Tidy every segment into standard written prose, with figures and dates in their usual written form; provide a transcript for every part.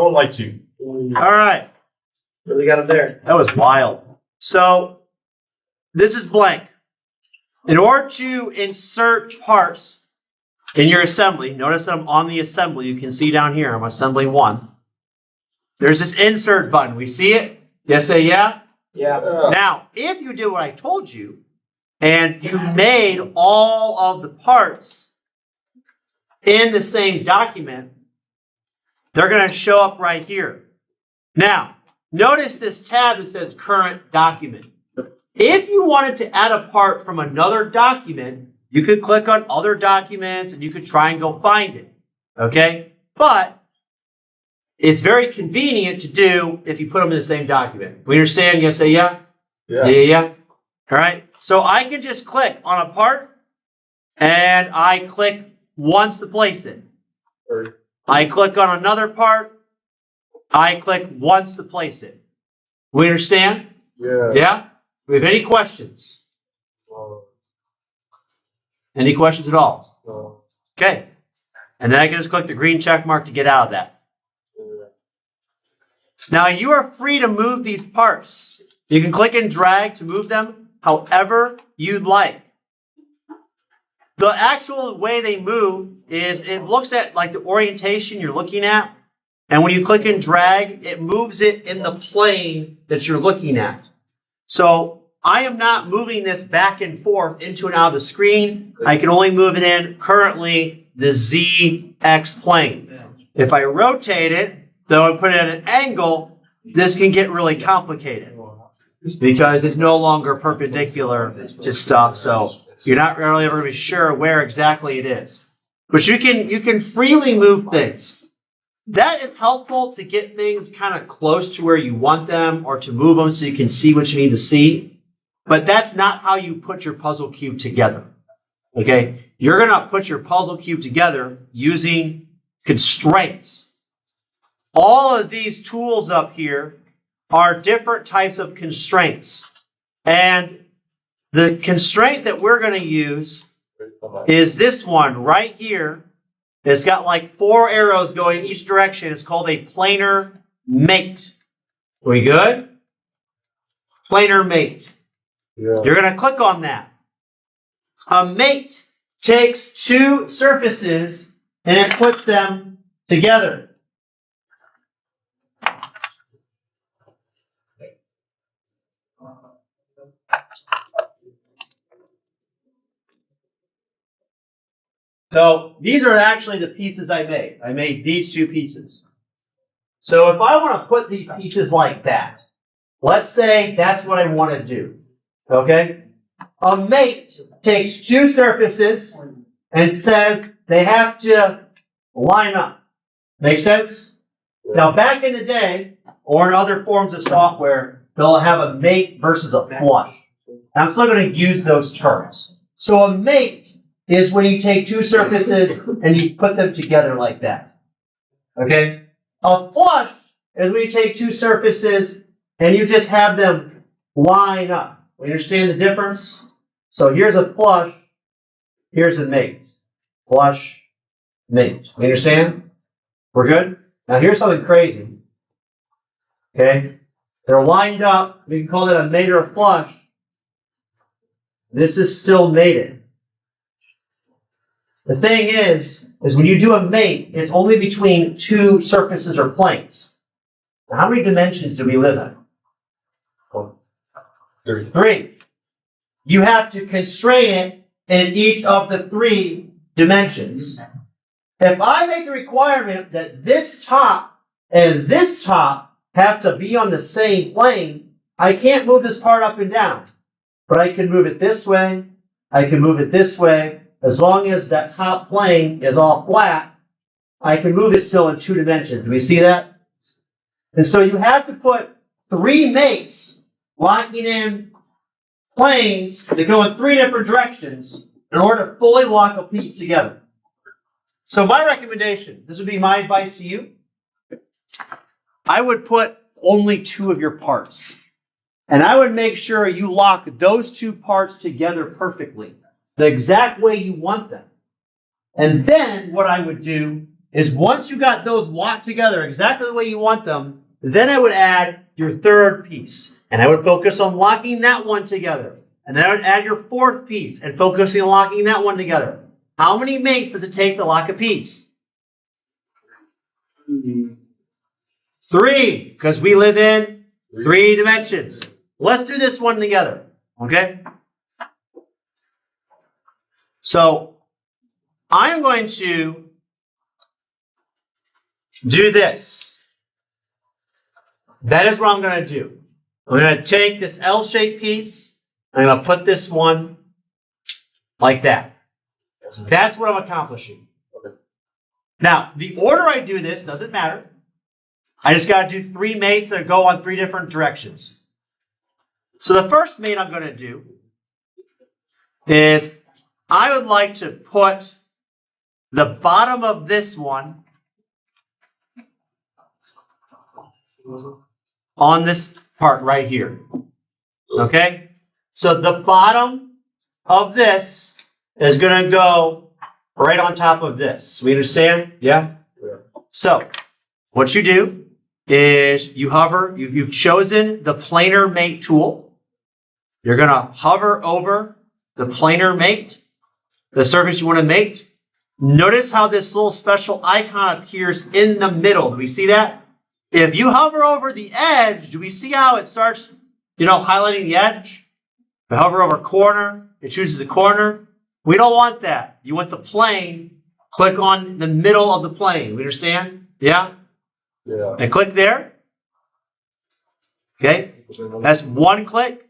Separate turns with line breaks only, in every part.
Don't like to.
All right.
Really got him there.
That was wild. So this is blank. In order to insert parts in your assembly, notice that I'm on the assembly. You can see down here, I'm assembly 1. There's this insert button. We see it? Yes, say yeah?
Yeah.
Now, if you did what I told you, and you made all of the parts in the same document, they're going to show up right here. Now, notice this tab that says current document. If you wanted to add a part from another document, you could click on other documents and you could try and go find it. Okay? But it's very convenient to do if you put them in the same document. We understand? You say yeah? Yeah. All right. So I can just click on a part and I click once to place it. I click on another part. I click once to place it. We understand?
Yeah.
Yeah? We have any questions? Any questions at all? Okay. And then I can just click the green check mark to get out of that. Now you are free to move these parts. You can click and drag to move them however you'd like. The actual way they move is it looks at like the orientation you're looking at. And when you click and drag, it moves it in the plane that you're looking at. So I am not moving this back and forth into and out of the screen. I can only move it in currently the ZX plane. If I rotate it, though I put it at an angle, this can get really complicated because it's no longer perpendicular to stuff. So you're not really ever going to be sure where exactly it is. But you can freely move things. That is helpful to get things kind of close to where you want them or to move them so you can see what you need to see. But that's not how you put your puzzle cube together. Okay? You're going to put your puzzle cube together using constraints. All of these tools up here are different types of constraints. And the constraint that we're going to use is this one right here. It's got like 4 arrows going in each direction. It's called a planar mate. We good? Planar mate.
Yeah.
You're going to click on that. A mate takes 2 surfaces and it puts them together. So these are actually the pieces I made. I made these 2 pieces. So if I want to put these pieces like that, let's say that's what I want to do. Okay? A mate takes 2 surfaces and says they have to line up. Make sense? Now back in the day, or in other forms of software, they'll have a mate versus a flush. I'm still going to use those terms. So a mate is when you take 2 surfaces and you put them together like that. Okay? A flush is when you take 2 surfaces and you just have them line up. We understand the difference? So here's a flush, here's a mate. Flush, mate. We understand? We're good? Now here's something crazy. Okay? They're lined up. We can call that a mate or a flush. This is still mated. The thing is when you do a mate, it's only between 2 surfaces or planes. Now, how many dimensions do we live in? 3. You have to constrain it in each of the 3 dimensions. If I make the requirement that this top and this top have to be on the same plane, I can't move this part up and down. But I can move it this way. I can move it this way. As long as that top plane is all flat, I can move it still in 2 dimensions. Do we see that? And so you have to put 3 mates locking in planes that go in 3 different directions in order to fully lock a piece together. So my recommendation, this would be my advice to you, I would put only 2 of your parts. And I would make sure you lock those 2 parts together perfectly, the exact way you want them. And then what I would do is once you got those locked together exactly the way you want them, then I would add your third piece. And I would focus on locking that one together. And then I would add your fourth piece and focusing on locking that one together. How many mates does it take to lock a piece? 3, because we live in 3 dimensions. Let's do this one together, okay? So I'm going to do this. That is what I'm going to do. I'm going to take this L-shaped piece. I'm going to put this one like that. That's what I'm accomplishing. Now, the order I do this doesn't matter. I just got to do 3 mates that go on 3 different directions. So the first mate I'm going to do is I would like to put the bottom of this one on this part right here. Okay? So the bottom of this is going to go right on top of this. We understand? Yeah? So what you do is you hover, you've chosen the planar mate tool. You're going to hover over the planar mate, the surface you want to mate. Notice how this little special icon appears in the middle. Do we see that? If you hover over the edge, do we see how it starts, highlighting the edge? If I hover over corner, it chooses the corner. We don't want that. You want the plane. Click on the middle of the plane. We understand? Yeah?
Yeah.
And click there. Okay? That's one click.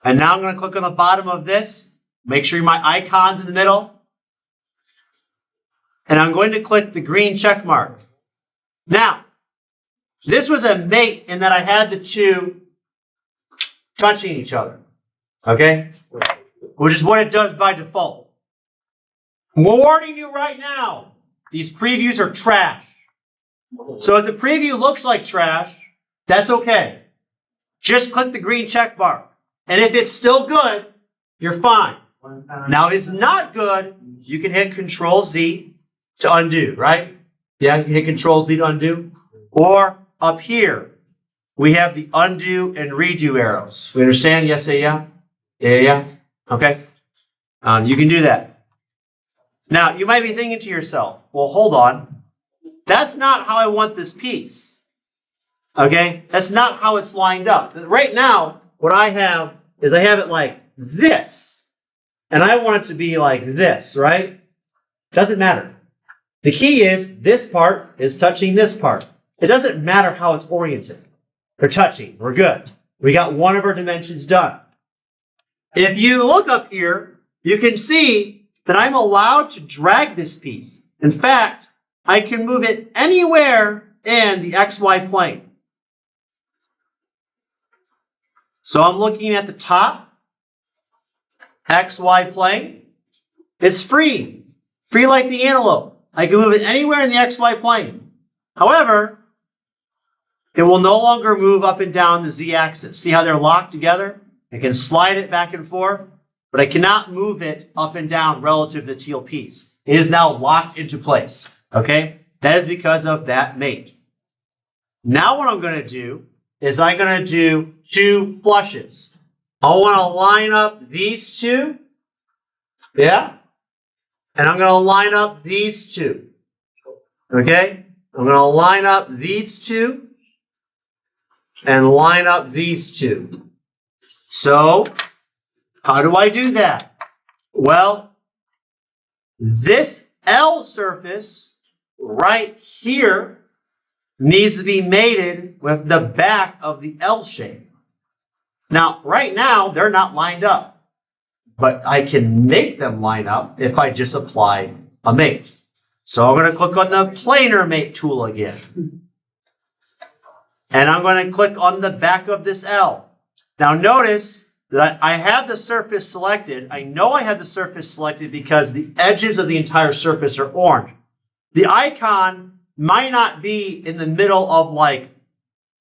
And now I'm going to click on the bottom of this. Make sure my icon's in the middle. And I'm going to click the green check mark. Now, this was a mate in that I had the 2 touching each other. Okay? Which is what it does by default. I'm warning you right now, these previews are trash. So if the preview looks like trash, that's okay. Just click the green check mark. And if it's still good, you're fine. Now, if it's not good, you can hit Control Z to undo, right? Yeah, you hit Control Z to undo. Or up here, we have the undo and redo arrows. We understand? Yes, say yeah? Yeah. Okay. You can do that. Now, you might be thinking to yourself, well, hold on. That's not how I want this piece. Okay? That's not how it's lined up. Right now, what I have is I have it like this. And I want it to be like this, right? Doesn't matter. The key is this part is touching this part. It doesn't matter how it's oriented. They're touching. We're good. We got one of our dimensions done. If you look up here, you can see that I'm allowed to drag this piece. In fact, I can move it anywhere in the XY plane. So I'm looking at the top, XY plane. It's free. Free like the antelope. I can move it anywhere in the XY plane. However, it will no longer move up and down the Z-axis. See how they're locked together? I can slide it back and forth, but I cannot move it up and down relative to the teal piece. It is now locked into place. Okay? That is because of that mate. Now what I'm going to do is I'm going to do 2 flushes. I want to line up these 2. Yeah? And I'm going to line up these 2. Okay? I'm going to line up these 2 and line up these 2. So, how do I do that? Well, this L surface right here needs to be mated with the back of the L shape. Now, right now, they're not lined up. But I can make them line up if I just apply a mate. So I'm going to click on the planar mate tool again. And I'm going to click on the back of this L. Now notice that I have the surface selected. I know I have the surface selected because the edges of the entire surface are orange. The icon might not be in the middle of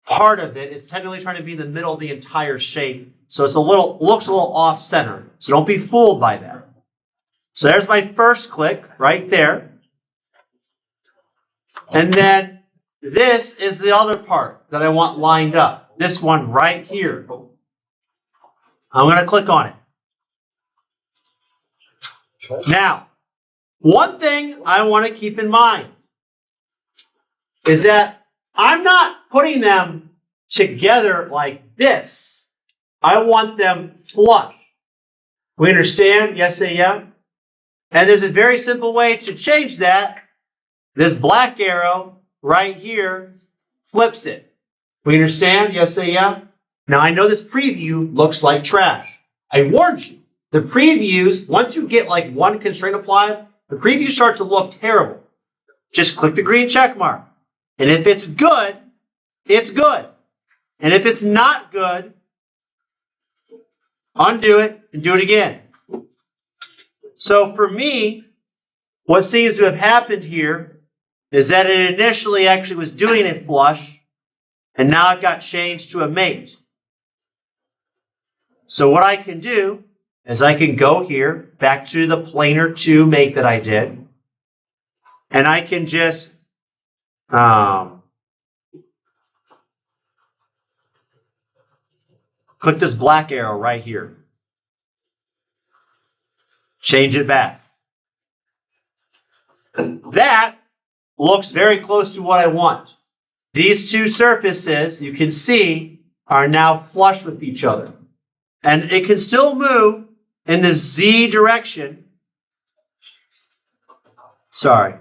part of it. It's technically trying to be in the middle of the entire shape. So it's looks a little off center. So don't be fooled by that. So there's my first click right there. And then this is the other part that I want lined up. This one right here. I'm going to click on it. Now, one thing I want to keep in mind is that I'm not putting them together like this. I want them flush. We understand? Yes, say yeah. And there's a very simple way to change that. This black arrow right here flips it. We understand? Yes, say yeah. Now I know this preview looks like trash. I warned you. The previews, once you get like one constraint applied, the previews start to look terrible. Just click the green check mark. And if it's good, it's good. And if it's not good, undo it and do it again. So for me, what seems to have happened here is that it initially actually was doing a flush, and now it got changed to a mate. So what I can do is I can go here, back to the planar 2 mate that I did, and I can just click this black arrow right here. Change it back. That looks very close to what I want. These two surfaces, you can see, are now flush with each other. And it can still move in the Z direction. Sorry,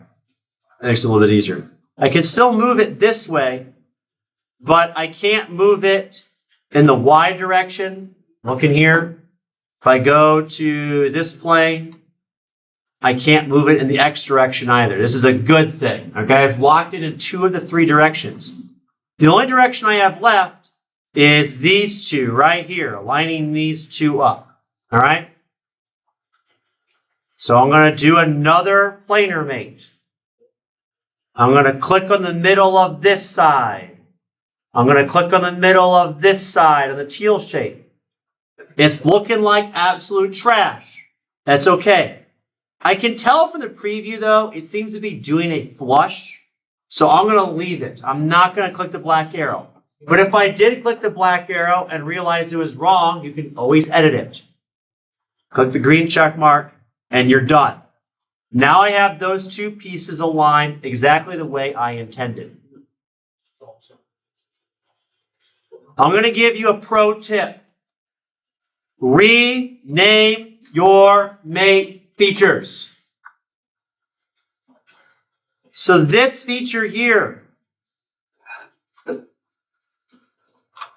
that makes it a little bit easier. I can still move it this way, but I can't move it in the Y direction. Look in here. If I go to this plane, I can't move it in the X direction either. This is a good thing. Okay, I've locked it in 2 of the 3 directions. The only direction I have left is these 2 right here, lining these 2 up. All right? So I'm going to do another planar mate. I'm going to click on the middle of this side. I'm going to click on the middle of this side of the teal shape. It's looking like absolute trash. That's okay. I can tell from the preview, though, it seems to be doing a flush. So I'm going to leave it. I'm not going to click the black arrow. But if I did click the black arrow and realize it was wrong, you can always edit it. Click the green check mark, and you're done. Now I have those 2 pieces aligned exactly the way I intended. I'm going to give you a pro tip. Rename your mate features. So this feature here,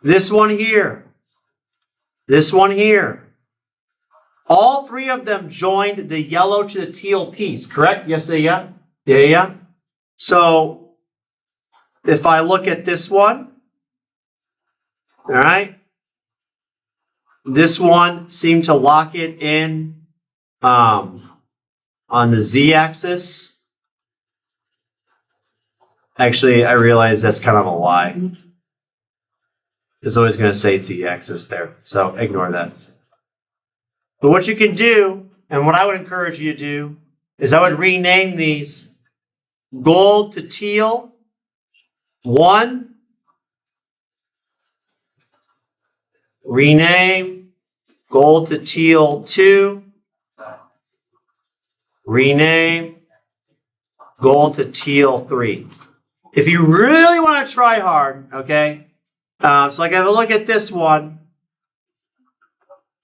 this one here, this one here, all 3 of them joined the yellow to the teal piece, correct? Yes, yeah? Yeah. So if I look at this one, all right, this one seemed to lock it in on the Z-axis. Actually, I realize that's kind of a lie. It's always going to say Z-axis there, so ignore that. But what you can do, and what I would encourage you to do, is I would rename these gold to teal 1. Rename gold to teal 2. Rename gold to teal 3. If you really want to try hard, okay, so like have a look at this one.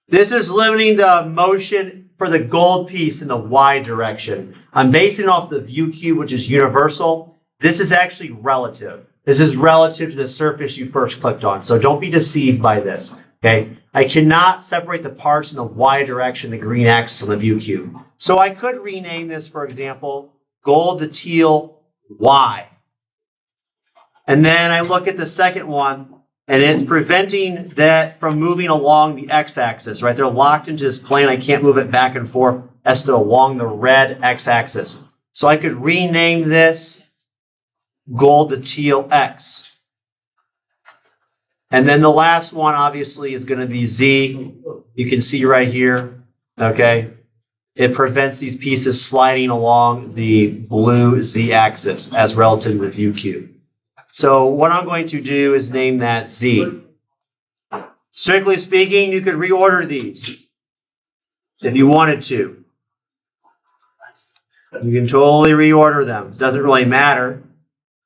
This is limiting the motion for the gold piece in the Y direction. I'm basing it off the view cube, which is universal. This is actually relative. This is relative to the surface you first clicked on. So don't be deceived by this. Okay, I cannot separate the parts in the Y direction, the green axis on the view cube. So I could rename this, for example, gold to teal Y. And then I look at the second one, and it's preventing that from moving along the x-axis, right? They're locked into this plane. I can't move it back and forth as to along the red x-axis. So I could rename this gold to teal X. And then the last one, obviously, is going to be Z. You can see right here, okay? it prevents these pieces sliding along the blue z-axis as relative to the view cube. So what I'm going to do is name that Z. Strictly speaking, you could reorder these if you wanted to. You can totally reorder them. It doesn't really matter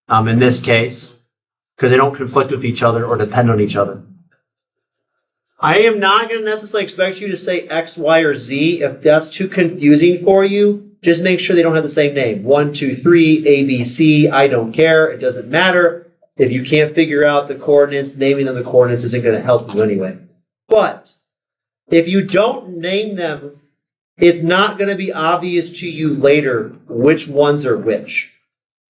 in this case because they don't conflict with each other or depend on each other. I am not going to necessarily expect you to say X, Y, or Z. If that's too confusing for you, just make sure they don't have the same name. 1, 2, 3, A, B, C, I don't care. It doesn't matter. If you can't figure out the coordinates, naming them the coordinates isn't going to help you anyway. But if you don't name them, it's not going to be obvious to you later which ones are which.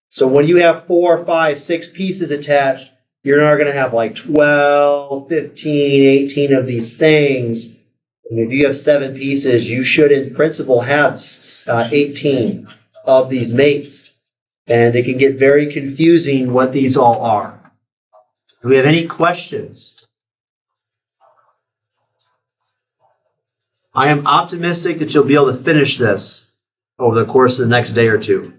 So when you have 4, 5, 6 pieces attached, you're not going to have like 12, 15, 18 of these things. And if you have 7 pieces, you should in principle have 18 of these mates. And it can get very confusing what these all are. Do we have any questions? I am optimistic that you'll be able to finish this over the course of the next day or two.